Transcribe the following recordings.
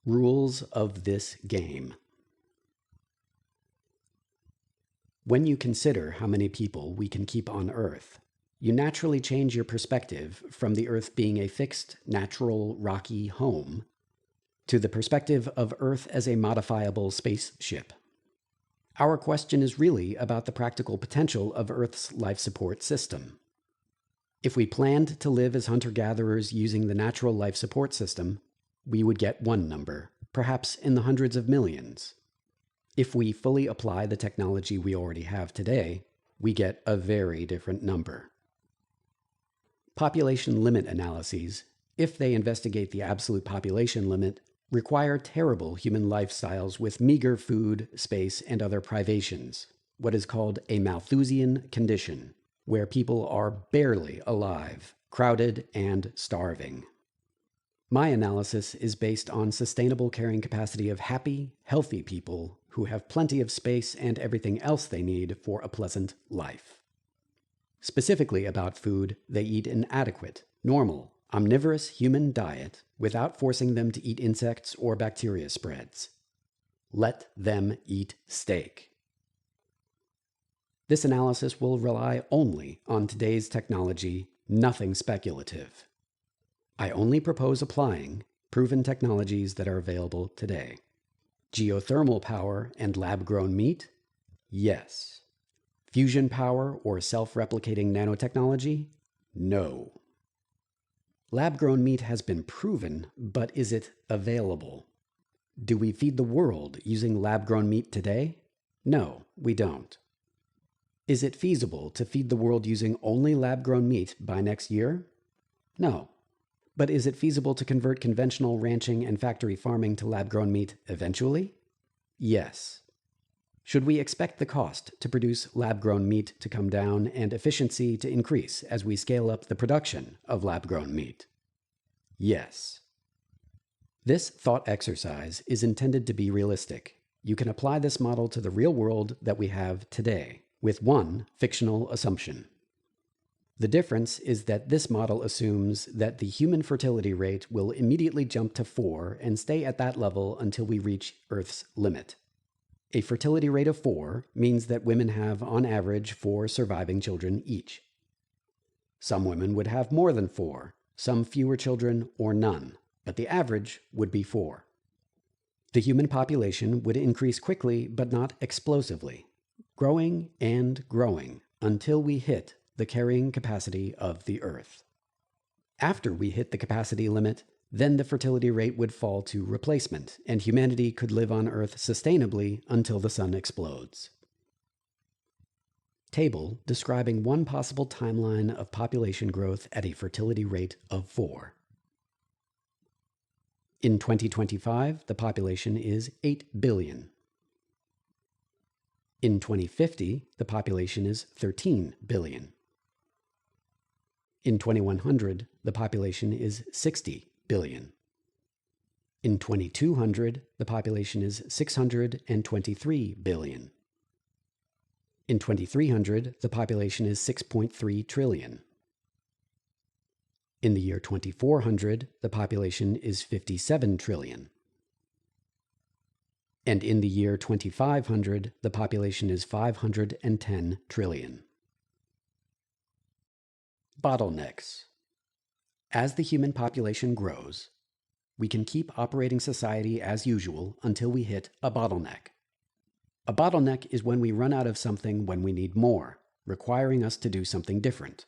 Rules of this game. When you consider how many people we can keep on Earth, you naturally change your perspective from the Earth being a fixed, natural, rocky home to the perspective of Earth as a modifiable spaceship. Our question is really about the practical potential of Earth's life support system. If we planned to live as hunter-gatherers using the natural life support system, we would get one number, perhaps in the hundreds of millions. If we fully apply the technology we already have today, we get a very different number. Population limit analyses, if they investigate the absolute population limit, require terrible human lifestyles with meager food, space, and other privations, what is called a Malthusian condition, where people are barely alive, crowded, and starving. My analysis is based on sustainable carrying capacity of happy, healthy people who have plenty of space and everything else they need for a pleasant life. Specifically about food, they eat an adequate, normal, omnivorous human diet without forcing them to eat insects or bacteria spreads. Let them eat steak. This analysis will rely only on today's technology, nothing speculative. I only propose applying proven technologies that are available today. Geothermal power and lab-grown meat? Yes. Fusion power or self-replicating nanotechnology? No. Lab-grown meat has been proven, but is it available? Do we feed the world using lab-grown meat today? No, we don't. Is it feasible to feed the world using only lab-grown meat by next year? No. But is it feasible to convert conventional ranching and factory farming to lab-grown meat eventually? Yes. Should we expect the cost to produce lab-grown meat to come down and efficiency to increase as we scale up the production of lab-grown meat? Yes. This thought exercise is intended to be realistic. You can apply this model to the real world that we have today, with one fictional assumption. The difference is that this model assumes that the human fertility rate will immediately jump to 4 and stay at that level until we reach Earth's limit. A fertility rate of 4 means that women have, on average, 4 surviving children each. Some women would have more than 4, some fewer children, or none, but the average would be 4. The human population would increase quickly but not explosively, growing and growing until we hit the carrying capacity of the Earth. After we hit the capacity limit, then the fertility rate would fall to replacement, and humanity could live on Earth sustainably until the sun explodes. Table describing one possible timeline of population growth at a fertility rate of 4. In 2025, the population is 8 billion. In 2050, the population is 13 billion. In 2100, the population is 60 billion. In 2200, the population is 623 billion. In 2300, the population is 6.3 trillion. In the year 2400, the population is 57 trillion. And in the year 2500, the population is 510 trillion. Bottlenecks. As the human population grows, we can keep operating society as usual until we hit a bottleneck. A bottleneck is when we run out of something when we need more, requiring us to do something different.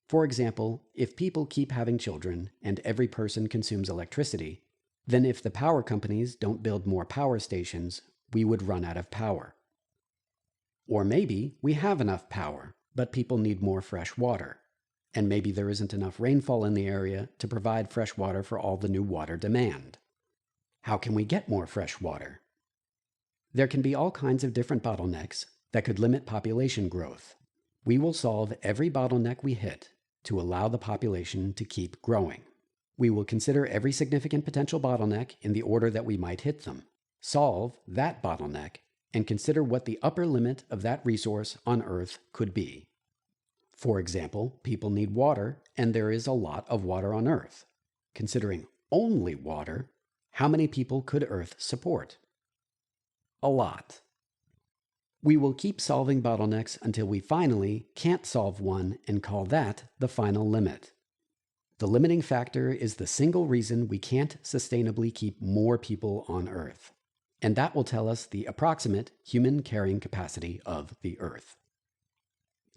For example, if people keep having children and every person consumes electricity, then if the power companies don't build more power stations, we would run out of power. Or maybe we have enough power, but people need more fresh water. And maybe there isn't enough rainfall in the area to provide fresh water for all the new water demand. How can we get more fresh water? There can be all kinds of different bottlenecks that could limit population growth. We will solve every bottleneck we hit to allow the population to keep growing. We will consider every significant potential bottleneck in the order that we might hit them, solve that bottleneck, and consider what the upper limit of that resource on Earth could be. For example, people need water, and there is a lot of water on Earth. Considering only water, How many people could Earth support? A lot. We will keep solving bottlenecks until we finally can't solve one and call that the final limit. The limiting factor is the single reason we can't sustainably keep more people on Earth, and that will tell us the approximate human carrying capacity of the Earth.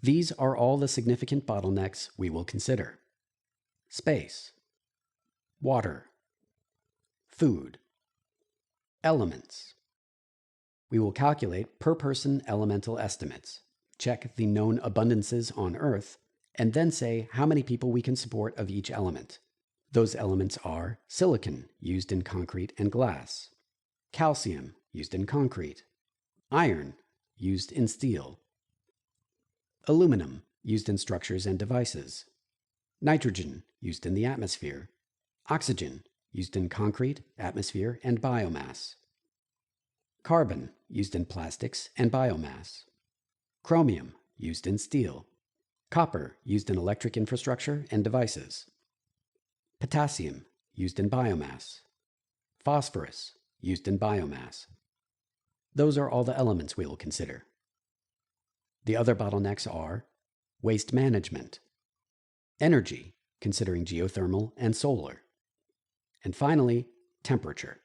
These are all the significant bottlenecks we will consider: space, water, food, elements. We will calculate per-person elemental estimates, check the known abundances on Earth, and then say how many people we can support of each element. Those elements are silicon, used in concrete and glass; calcium, used in concrete; iron, used in steel; aluminum, used in structures and devices; nitrogen, used in the atmosphere; oxygen, used in concrete, atmosphere, and biomass; carbon, used in plastics and biomass; chromium, used in steel; copper, used in electric infrastructure and devices; potassium, used in biomass; phosphorus, used in biomass. Those are all the elements we will consider. The other bottlenecks are waste management, energy, considering geothermal and solar, and finally, temperature.